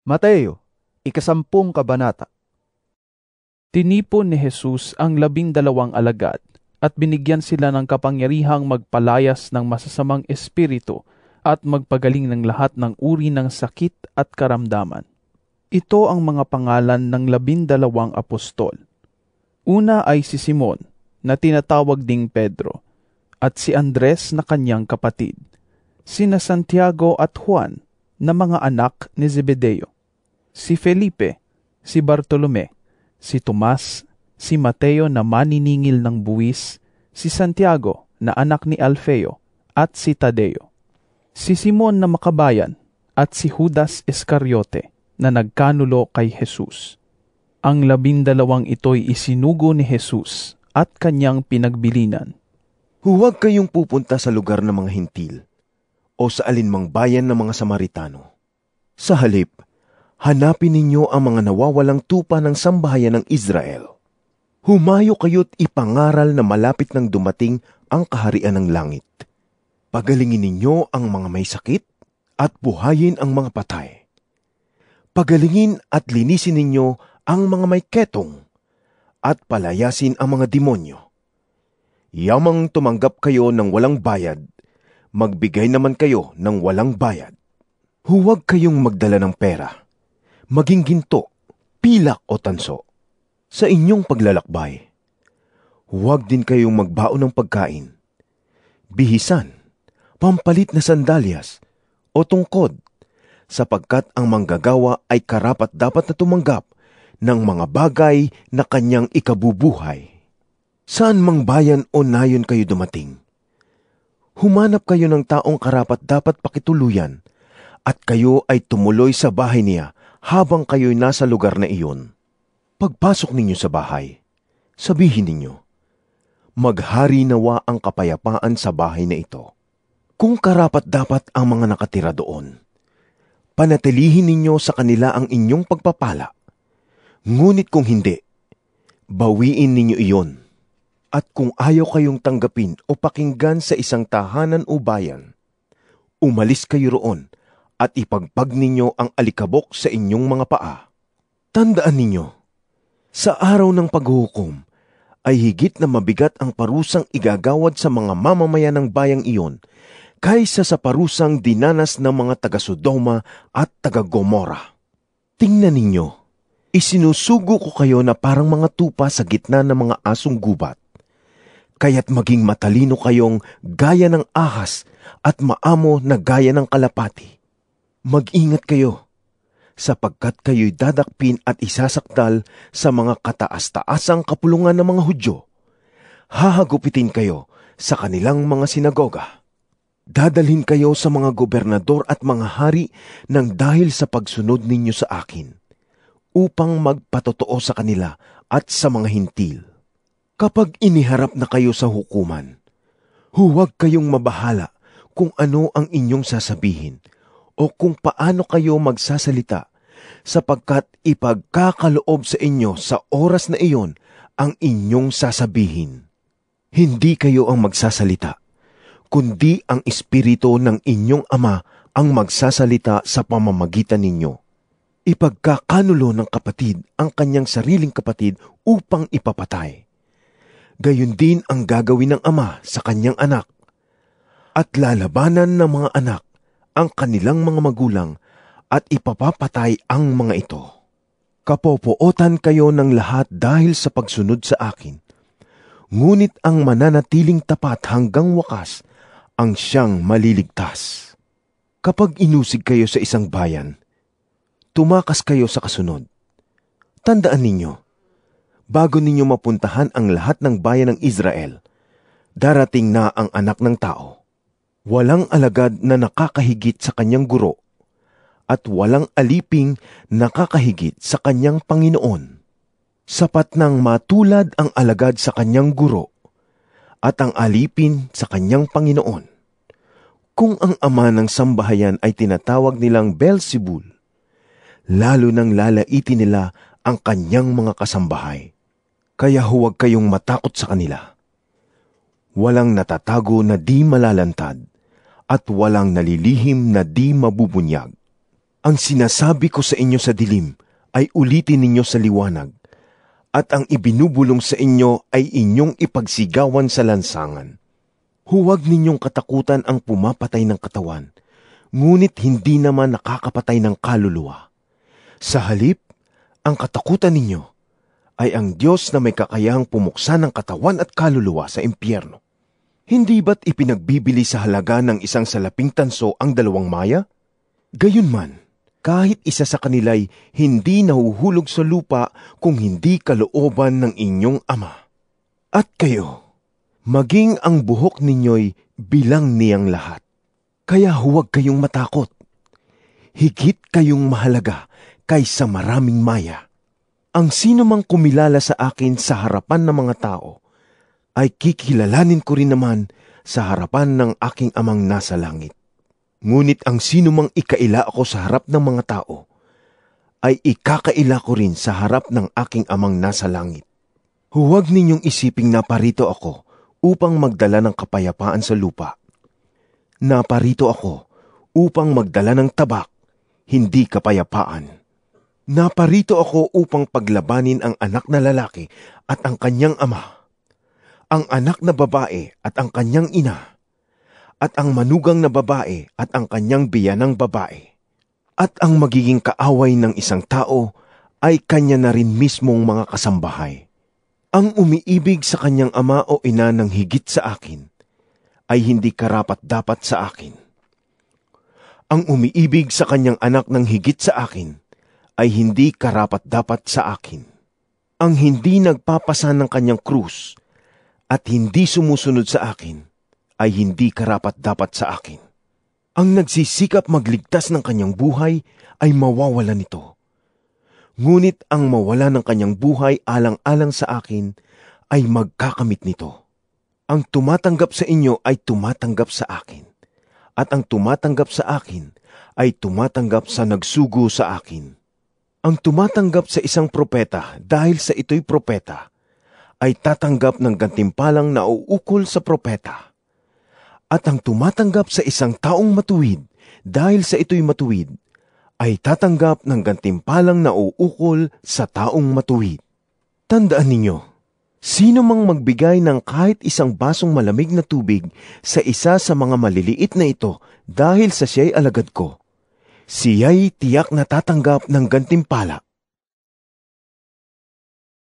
Mateo, 10 kabanata. Tinipon ni Jesus ang 12 alagad at binigyan sila ng kapangyarihang magpalayas ng masasamang espiritu at magpagaling ng lahat ng uri ng sakit at karamdaman. Ito ang mga pangalan ng 12 apostol. Una ay si Simon, na tinatawag ding Pedro, at si Andres na kanyang kapatid, sina Santiago at Juan na mga anak ni Zebedeo, si Felipe, si Bartolome, si Tomas, si Mateo na maniningil ng buwis, si Santiago na anak ni Alfeo, at si Tadeo, si Simon na makabayan, at si Judas Iscariote na nagkanulo kay Jesus. Ang 12 ito'y isinugo ni Jesus at kanyang pinagbilinan. Huwag kayong pupunta sa lugar ng mga Hintil o sa alinmang bayan ng mga Samaritano. Sa halip, hanapin ninyo ang mga nawawalang tupa ng sambahayan ng Israel. Humayo kayo't ipangaral na malapit nang dumating ang kaharian ng langit. Pagalingin ninyo ang mga may sakit at buhayin ang mga patay. Pagalingin at linisin ninyo ang mga may ketong at palayasin ang mga demonyo. Yamang tumanggap kayo ng walang bayad, magbigay naman kayo ng walang bayad. Huwag kayong magdala ng pera, maging ginto, pilak o tanso. Sa inyong paglalakbay, huwag din kayong magbaon ng pagkain, bihisan, pampalit na sandalyas, o tungkod, sapagkat ang manggagawa ay karapat-dapat na tumanggap ng mga bagay na kanyang ikabubuhay. Saan mang bayan o nayon kayo dumating, humanap kayo ng taong karapat-dapat pakituluyan, at kayo ay tumuloy sa bahay niya habang kayo'y nasa lugar na iyon. Pagpasok ninyo sa bahay, sabihin ninyo, maghari nawa ang kapayapaan sa bahay na ito. Kung karapat-dapat ang mga nakatira doon, panatilihin ninyo sa kanila ang inyong pagpapala. Ngunit kung hindi, bawiin ninyo iyon. At kung ayaw kayong tanggapin o pakinggan sa isang tahanan o bayan, umalis kayo roon at ipagpag ninyo ang alikabok sa inyong mga paa. Tandaan ninyo, sa araw ng paghuhukom ay higit na mabigat ang parusang igagawad sa mga mamamayan ng bayang iyon kaysa sa parusang dinanas ng mga taga-Sodoma at taga-Gomora. Tingnan ninyo, isinusugo ko kayo na parang mga tupa sa gitna ng mga asong gubat. Kaya't maging matalino kayong gaya ng ahas at maamo na gaya ng kalapati. Mag-ingat kayo, sapagkat kayo'y dadakpin at isasakdal sa mga kataas-taasang kapulungan ng mga Hudyo. Hahagupitin kayo sa kanilang mga sinagoga. Dadalhin kayo sa mga gobernador at mga hari ng dahil sa pagsunod ninyo sa akin, upang magpatotoo sa kanila at sa mga Hintil. Kapag iniharap na kayo sa hukuman, huwag kayong mabahala kung ano ang inyong sasabihin o kung paano kayo magsasalita, sapagkat ipagkakaloob sa inyo sa oras na iyon ang inyong sasabihin. Hindi kayo ang magsasalita, kundi ang Espiritu ng inyong Ama ang magsasalita sa pamamagitan ninyo. Ipagkakanulo ng kapatid ang kanyang sariling kapatid upang ipapatay. Gayon din ang gagawin ng ama sa kanyang anak, at lalabanan ng mga anak ang kanilang mga magulang at ipapapatay ang mga ito. Kapopootan kayo ng lahat dahil sa pagsunod sa akin, ngunit ang mananatiling tapat hanggang wakas ang siyang maliligtas. Kapag inusig kayo sa isang bayan, tumakas kayo sa kasunod. Tandaan ninyo, bago ninyo mapuntahan ang lahat ng bayan ng Israel, darating na ang Anak ng Tao. Walang alagad na nakakahigit sa kanyang guro, at walang aliping nakakahigit sa kanyang Panginoon. Sapat nang matulad ang alagad sa kanyang guro, at ang alipin sa kanyang Panginoon. Kung ang ama ng sambahayan ay tinatawag nilang Beelzebul, lalo nang lalaitin nila ang kanyang mga kasambahay. Kaya huwag kayong matakot sa kanila. Walang natatago na di malalantad, at walang nalilihim na di mabubunyag. Ang sinasabi ko sa inyo sa dilim ay ulitin ninyo sa liwanag, at ang ibinubulong sa inyo ay inyong ipagsigawan sa lansangan. Huwag ninyong katakutan ang pumapatay ng katawan, ngunit hindi naman nakakapatay ng kaluluwa. Sa halip, ang katakutan ninyo ay ang Diyos na may kakayahang pumuksa ng katawan at kaluluwa sa impyerno. Hindi ba't ipinagbibili sa halaga ng isang salaping tanso ang 2 maya? Gayunman, kahit isa sa kanila'y hindi nahuhulog sa lupa kung hindi kalooban ng inyong Ama. At kayo, maging ang buhok ninyo'y bilang niyang lahat. Kaya huwag kayong matakot. Higit kayong mahalaga kaysa maraming maya. Ang sino mang kumilala sa akin sa harapan ng mga tao, ay kikilalanin ko rin naman sa harapan ng aking Amang nasa langit. Ngunit ang sino mang ikaila ako sa harap ng mga tao, ay ikakaila ko rin sa harap ng aking Amang nasa langit. Huwag ninyong isiping naparito ako upang magdala ng kapayapaan sa lupa. Naparito ako upang magdala ng tabak, hindi kapayapaan. Naparito ako upang paglabanin ang anak na lalaki at ang kanyang ama, ang anak na babae at ang kanyang ina, at ang manugang na babae at ang kanyang biyanang babae. At ang magiging kaaway ng isang tao ay kanya na rin mismong mga kasambahay. Ang umiibig sa kanyang ama o ina ng higit sa akin ay hindi karapat-dapat sa akin. Ang umiibig sa kanyang anak ng higit sa akin ay hindi karapat-dapat sa akin. Ang hindi nagpapasa ng kanyang krus at hindi sumusunod sa akin ay hindi karapat-dapat sa akin. Ang nagsisikap magligtas ng kanyang buhay ay mawawala nito. Ngunit ang mawala ng kanyang buhay alang-alang sa akin ay magkakamit nito. Ang tumatanggap sa inyo ay tumatanggap sa akin, at ang tumatanggap sa akin ay tumatanggap sa nagsugo sa akin. Ang tumatanggap sa isang propeta dahil sa ito'y propeta ay tatanggap ng gantimpalang nauukol sa propeta. At ang tumatanggap sa isang taong matuwid dahil sa ito'y matuwid ay tatanggap ng gantimpalang nauukol sa taong matuwid. Tandaan ninyo, sino mang magbigay ng kahit isang basong malamig na tubig sa isa sa mga maliliit na ito dahil sa siya'y alagad ko, siya'y tiyak na tatanggap ng gantimpala.